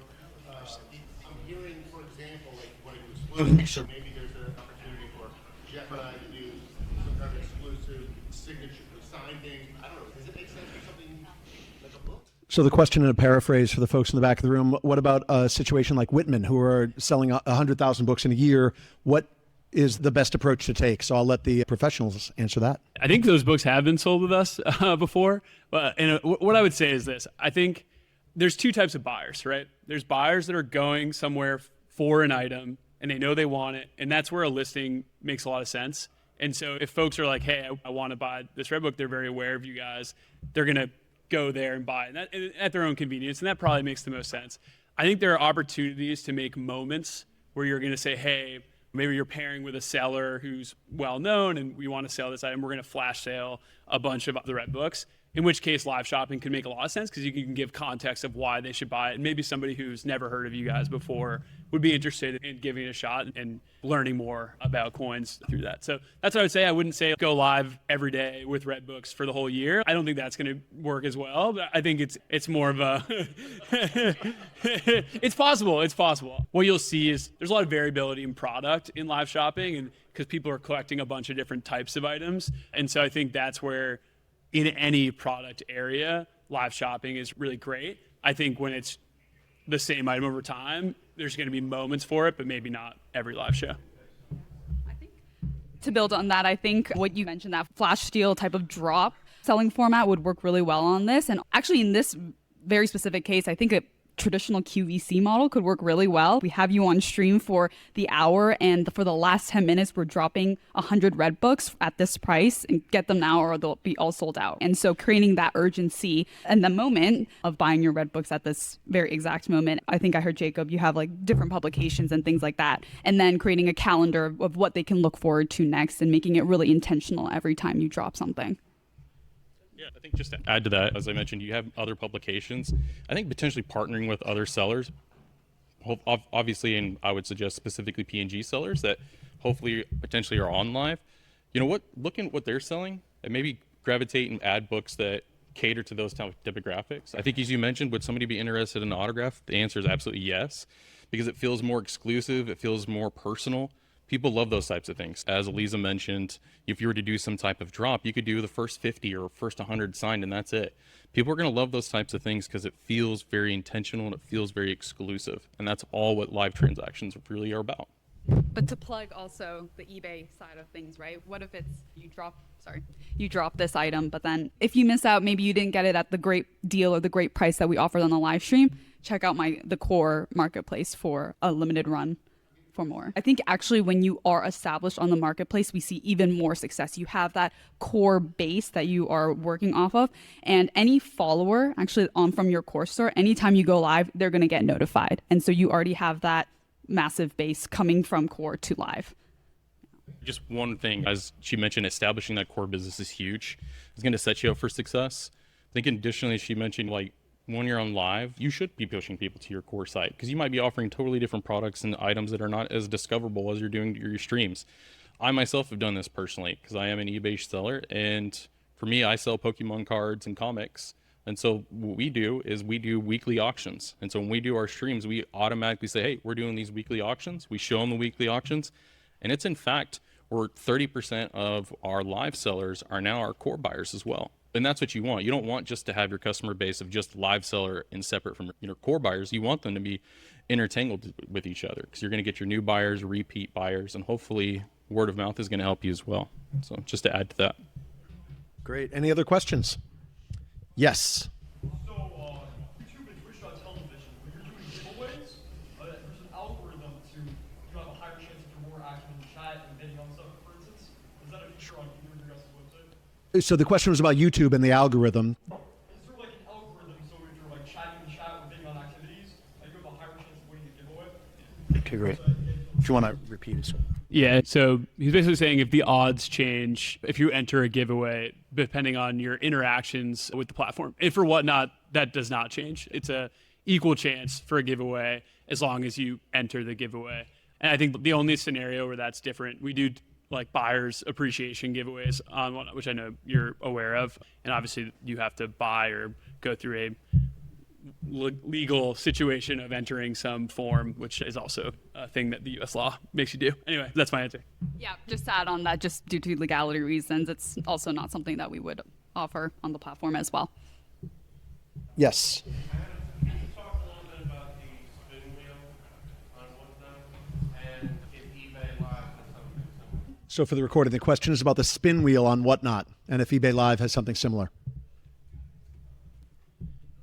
I'm hearing, for example, like what it was, so maybe there's an opportunity for Jeff and I to do some kind of exclusive signature signed thing. I don't know. Does it make sense for something like a book? So the question in a paraphrase for the folks in the back of the room, what about a situation like Whitman, who are selling 100,000 books in a year? What is the best approach to take? So I'll let the professionals answer that. I think those books have been sold with us before. And what I would say is this. I think there's two types of buyers, right? There's buyers that are going somewhere for an item and they know they want it. And that's where a listing makes a lot of sense. And so if folks are like, hey, I want to buy this Red Book, they're very aware of you guys. They're going to go there and buy it at their own convenience. And that probably makes the most sense. I think there are opportunities to make moments where you're going to say, hey, maybe you're pairing with a seller who's well known and we want to sell this item. We're going to flash sale a bunch of the Red Books, in which case live shopping can make a lot of sense because you can give context of why they should buy it. And maybe somebody who's never heard of you guys before would be interested in giving it a shot and learning more about coins through that. So that's what I would say. I wouldn't say go live every day with Red Books for the whole year. I don't think that's going to work as well. But I think it's more of a it's possible. It's possible. What you'll see is there's a lot of variability in product in live shopping, and because people are collecting a bunch of different types of items. And so I think that's where in any product area, live shopping is really great. I think when it's the same item over time, there's going to be moments for it, but maybe not every live show. To build on that, I think what you mentioned, that flash steel type of drop selling format would work really well on this. And actually in this very specific case, I think a traditional QVC model could work really well. We have you on stream for the hour, and for the last 10 minutes, we're dropping 100 Red Books at this price, and get them now or they'll be all sold out. And so creating that urgency and the moment of buying your Red Books at this very exact moment. I think I heard Jacob, you have like different publications and things like that. And then creating a calendar of what they can look forward to next and making it really intentional every time you drop something. Yeah, I think just to add to that, as I mentioned, you have other publications. I think potentially partnering with other sellers, obviously, and I would suggest specifically PNG sellers that hopefully potentially are on live. You know what? Looking at what they're selling and maybe gravitate and add books that cater to those type of demographics. I think, as you mentioned, would somebody be interested in an autograph? The answer is absolutely yes, because it feels more exclusive. It feels more personal. People love those types of things. As Eliza mentioned, if you were to do some type of drop, you could do the first 50 or first 100 signed and that's it. People are going to love those types of things because it feels very intentional and it feels very exclusive. And that's all what live transactions really are about. But to plug also the eBay side of things, right? What if it's you drop this item, but then if you miss out, maybe you didn't get it at the great deal or the great price that we offered on the live stream, check out the core marketplace for a limited run for more. I think actually when you are established on the marketplace, we see even more success. You have that core base that you are working off of, and any follower actually from your core store, anytime you go live, they're going to get notified. And so you already have that massive base coming from core to live. Just one thing, as she mentioned, establishing that core business is huge. It's going to set you up for success. I think additionally, she mentioned like when you're on live, you should be pushing people to your core site because you might be offering totally different products and items that are not as discoverable as you're doing your streams. I myself have done this personally because I am an eBay seller, and for me, I sell Pokemon cards and comics. And so what we do is we do weekly auctions. And so when we do our streams, we automatically say, hey, we're doing these weekly auctions. We show them the weekly auctions. And it's in fact, where 30% of our live sellers are now our core buyers as well. And that's what you want. You don't want just to have your customer base of just live seller and separate from your core buyers. You want them to be intertangled with each other because you're going to get your new buyers, repeat buyers, and hopefully word of mouth is going to help you as well. So just to add to that. Great. Any other questions? Yes. So, YouTube and Twitch television, when you're doing giveaways, there's an algorithm to you have a higher chance if you're more active in the chat and bidding on stuff, for instance. Is that a feature on either of your guys' website? So the question was about YouTube and the algorithm. Is there like an algorithm so if you're like chatting in the chat or bidding on activities, you have a higher chance of winning a giveaway? Okay, great. If you want to repeat it. Yeah, so he's basically saying if the odds change, if you enter a giveaway, depending on your interactions with the platform. And for WhatNot, that does not change. It's a equal chance for a giveaway as long as you enter the giveaway. And I think the only scenario where that's different, we do like buyers appreciation giveaways on WhatNot, which I know you're aware of. And obviously you have to buy or go through a legal situation of entering some form, which is also a thing that the U.S. law makes you do. Anyway, that's my answer. Yeah, just to add on that, just due to legality reasons, it's also not something that we would offer on the platform as well. Yes. So for the recording, the question is about the spin wheel on WhatNot and if eBay Live has something similar.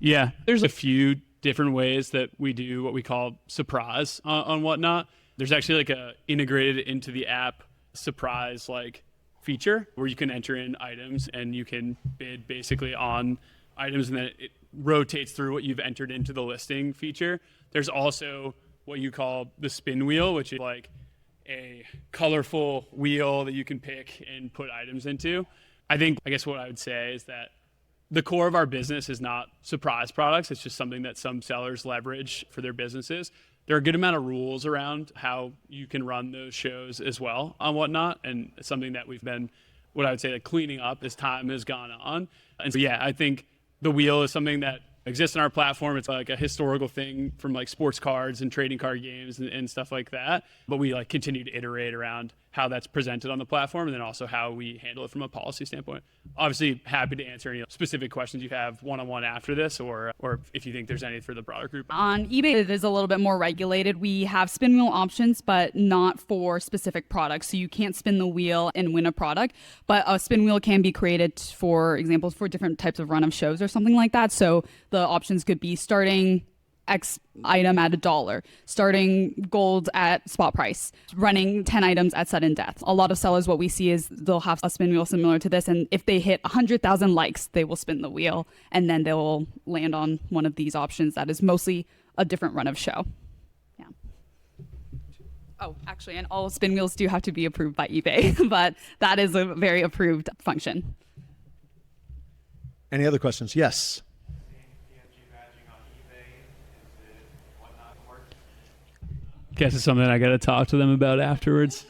Yeah, there's a few different ways that we do what we call surprise on WhatNot. There's actually like a integrated into the app surprise like feature where you can enter in items and you can bid basically on items and then it rotates through what you've entered into the listing feature. There's also what you call the spin wheel, which is like a colorful wheel that you can pick and put items into. I guess what I would say is that the core of our business is not surprise products. It's just something that some sellers leverage for their businesses. There are a good amount of rules around how you can run those shows as well on WhatNot, and it's something that we've been, what I would say, like cleaning up as time has gone on. And so, yeah, I think the wheel is something that exists on our platform. It's like a historical thing from like sports cards and trading card games and stuff like that. But we like continue to iterate around how that's presented on the platform and then also how we handle it from a policy standpoint. Obviously, happy to answer any specific questions you have one-on-one after this or if you think there's any for the broader group. On eBay, it is a little bit more regulated. We have spin wheel options, but not for specific products. So you can't spin the wheel and win a product, but a spin wheel can be created, for examples, for different types of run of shows or something like that. So the options could be starting X item at $1, starting gold at spot price, running 10 items at sudden death. A lot of sellers, what we see is they'll have a spin wheel similar to this, and if they hit 100,000 likes, they will spin the wheel, and then they will land on one of these options that is mostly a different run of show. Yeah. Oh, actually, and all spin wheels do have to be approved by eBay, but that is a very approved function. Any other questions? Yes. Guess it's something I got to talk to them about afterwards.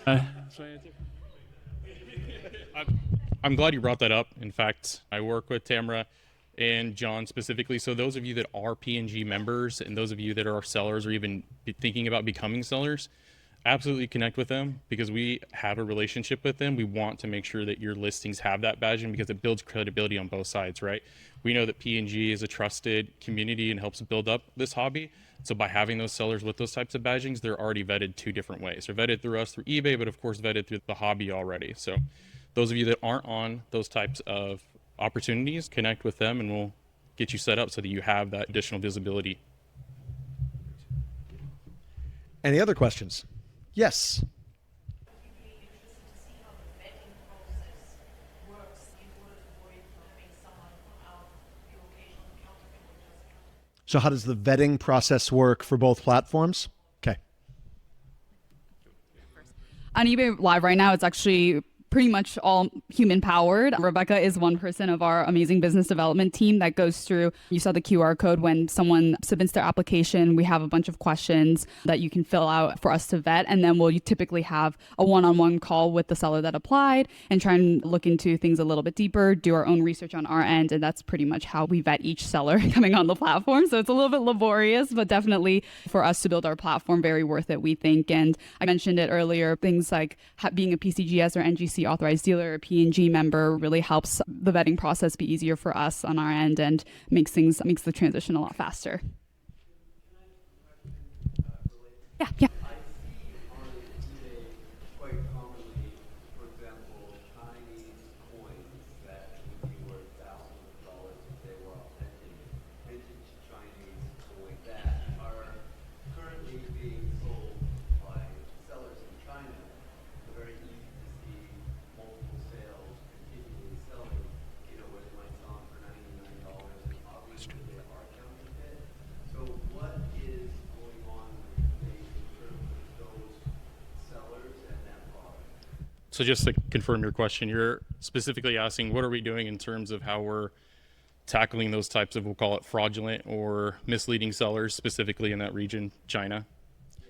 I'm glad you brought that up. In fact, I work with Tamara and John specifically. So those of you that are PNG members and those of you that are sellers or even thinking about becoming sellers, Absolutely connect with them because we have a relationship with them. We want to make sure that your listings have that badging because it builds credibility on both sides, right? We know that PNG is a trusted community and helps build up this hobby. So by having those sellers with those types of badgings, they're already vetted two different ways. They're vetted through us through eBay, but of course vetted through the hobby already. So those of you that aren't on those types of opportunities, connect with them and we'll get you set up so that you have that additional visibility. Any other questions? Yes. So how does the vetting process work for both platforms? Okay. On eBay Live right now, it's actually pretty much all human powered. Rebecca is one person of our amazing business development team that goes through, you saw the QR code when someone submits their application. We have a bunch of questions that you can fill out for us to vet. And then we'll typically have a one-on-one call with the seller that applied and try and look into things a little bit deeper, do our own research on our end. And that's pretty much how we vet each seller coming on the platform. So it's a little bit laborious, but definitely for us to build our platform, very worth it, we think. And I mentioned it earlier, things like being a PCGS or NGC authorized dealer or PNG member really helps the vetting process be easier for us on our end and makes the transition a lot faster. Yeah. So just to confirm your question, you're specifically asking what are we doing in terms of how we're tackling those types of, we'll call it fraudulent or misleading sellers, specifically in that region, China.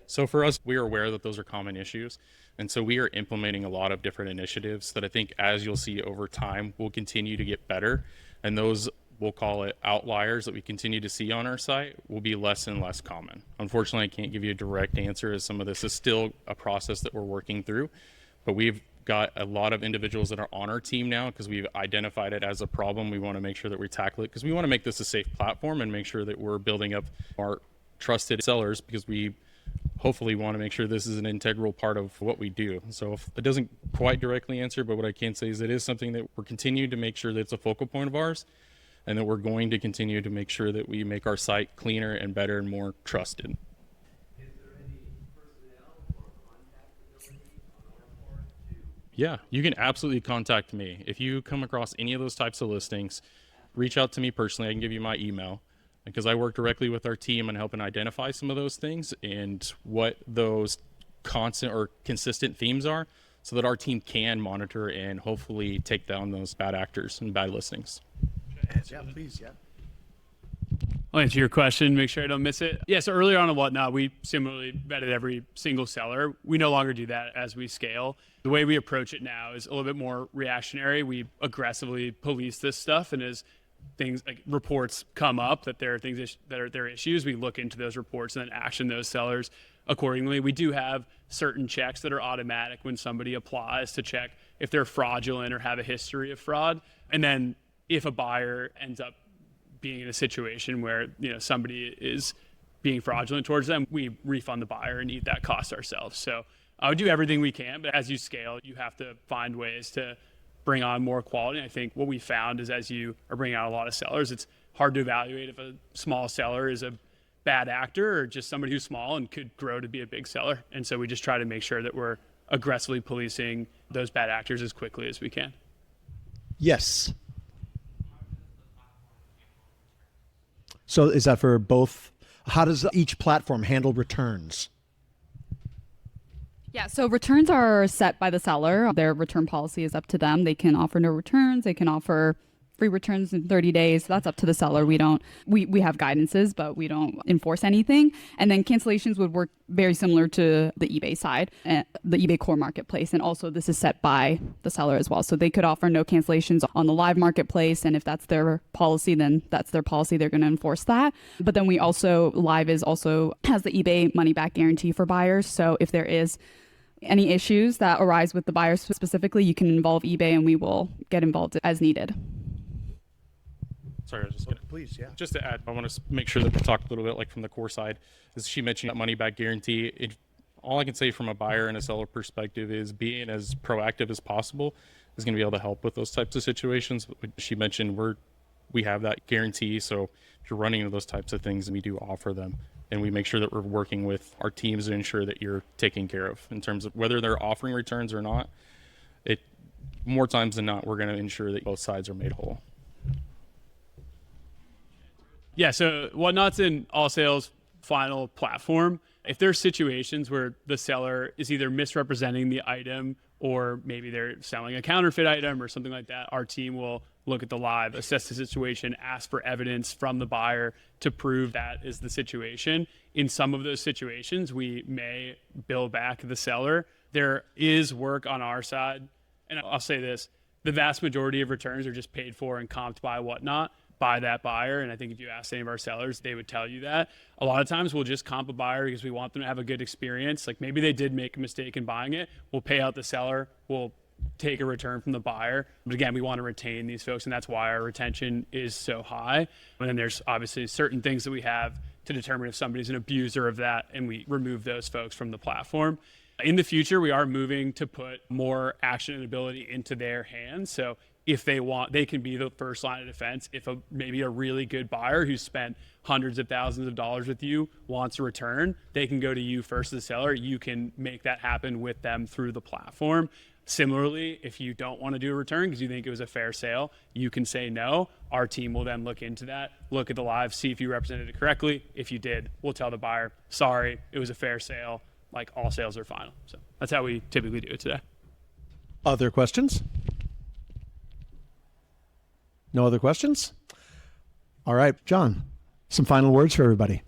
So for us, we are aware that those are common issues. And so we are implementing a lot of different initiatives that I think, as you'll see over time, will continue to get better. And those, we'll call it outliers that we continue to see on our site, will be less and less common. Unfortunately, I can't give you a direct answer, as some of this is still a process that we're working through. But we've got a lot of individuals that are on our team now because we've identified it as a problem. We want to make sure that we tackle it because we want to make this a safe platform and make sure that we're building up our trusted sellers, because we hopefully want to make sure this is an integral part of what we do. So if it doesn't quite directly answer, but what I can say is it is something that we're continuing to make sure that it's a focal point of ours, and that we're going to continue to make sure that we make our site cleaner and better and more trusted. Yeah, you can absolutely contact me. If you come across any of those types of listings, reach out to me personally. I can give you my email because I work directly with our team on helping identify some of those things and what those constant or consistent themes are so that our team can monitor and hopefully take down those bad actors and bad listings. Yeah, please, yeah. I'll answer your question, make sure I don't miss it. Yeah, so earlier on WhatNot, we similarly vetted every single seller. We no longer do that as we scale. The way we approach it now is a little bit more reactionary. We aggressively police this stuff, and as things like reports come up that there are things that are issues, we look into those reports and then action those sellers accordingly. We do have certain checks that are automatic when somebody applies to check if they're fraudulent or have a history of fraud. And then if a buyer ends up being in a situation where somebody is being fraudulent towards them, we refund the buyer and eat that cost ourselves. So we do everything we can, but as you scale, you have to find ways to bring on more quality. And I think what we found is as you are bringing on a lot of sellers, it's hard to evaluate if a small seller is a bad actor or just somebody who's small and could grow to be a big seller. And so we just try to make sure that we're aggressively policing those bad actors as quickly as we can. Yes. So is that for both? How does each platform handle returns? Yeah, so returns are set by the seller. Their return policy is up to them. They can offer no returns. They can offer free returns in 30 days. That's up to the seller. We have guidances, but we don't enforce anything. And then cancellations would work very similar to the eBay side, the eBay core marketplace. And also this is set by the seller as well. So they could offer no cancellations on the live marketplace. And if that's their policy, then that's their policy. They're going to enforce that. But then live also has the eBay money back guarantee for buyers. So if there is any issues that arise with the buyers specifically, you can involve eBay and we will get involved as needed. Sorry, I was just gonna, Please, yeah. just to add, I want to make sure that we talk a little bit like from the core side. As she mentioned, that money back guarantee. All I can say from a buyer and a seller perspective is being as proactive as possible is going to be able to help with those types of situations. She mentioned we have that guarantee, so if you're running into those types of things, and we do offer them, and we make sure that we're working with our teams to ensure that you're taken care of in terms of whether they're offering returns or not. More times than not, we're going to ensure that both sides are made whole. Yeah, so WhatNot's an all sales final platform. If there's situations where the seller is either misrepresenting the item or maybe they're selling a counterfeit item or something like that, our team will look at the live, assess the situation, ask for evidence from the buyer to prove that is the situation. In some of those situations, we may bill back the seller. There is work on our side, and I'll say this, the vast majority of returns are just paid for and comped by WhatNot, by that buyer. And I think if you ask any of our sellers, they would tell you that. A lot of times we'll just comp a buyer because we want them to have a good experience. Like maybe they did make a mistake in buying it. We'll pay out the seller. We'll take a return from the buyer. But again, we want to retain these folks, and that's why our retention is so high. And then there's obviously certain things that we have to determine if somebody's an abuser of that, and we remove those folks from the platform. In the future, we are moving to put more action and ability into their hands. So if they want, they can be the first line of defense. If maybe a really good buyer who's spent hundreds of thousands of dollars with you wants a return, they can go to you first as a seller. You can make that happen with them through the platform. Similarly, if you don't want to do a return because you think it was a fair sale, you can say no. Our team will then look into that, look at the live, see if you represented it correctly. If you did, we'll tell the buyer, sorry, it was a fair sale. Like all sales are final. So that's how we typically do it today. Other questions? No other questions? All right, John, some final words for everybody.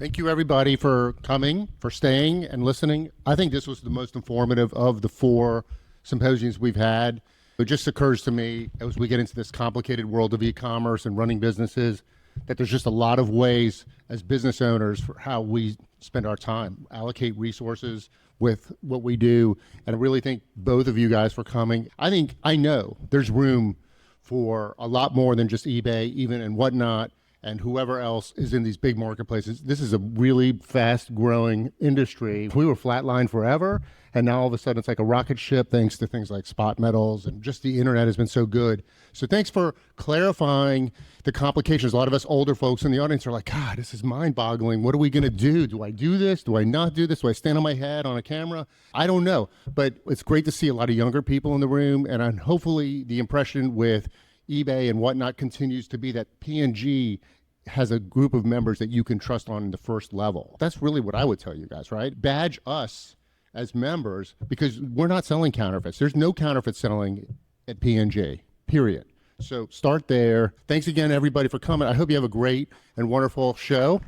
Thank you, everybody, for coming, for staying and listening. I think this was the most informative of the 4 symposiums we've had. It just occurs to me as we get into this complicated world of e-commerce and running businesses that there's just a lot of ways as business owners for how we spend our time, allocate resources with what we do. And I really thank both of you guys for coming. I know there's room for a lot more than just eBay, even and WhatNot, and whoever else is in these big marketplaces. This is a really fast growing industry. We were flatlined forever, and now all of a sudden it's like a rocket ship thanks to things like spot metals, and just the internet has been so good. So thanks for clarifying the complications. A lot of us older folks in the audience are like, God, this is mind boggling. What are we going to do? Do I do this? Do I not do this? Do I stand on my head on a camera? I don't know, but it's great to see a lot of younger people in the room, and hopefully the impression with eBay and WhatNot continues to be that PNG has a group of members that you can trust on the first level. That's really what I would tell you guys, right? Badge us as members because we're not selling counterfeits. There's no counterfeit selling at PNG, period. So start there. Thanks again, everybody, for coming. I hope you have a great and wonderful show.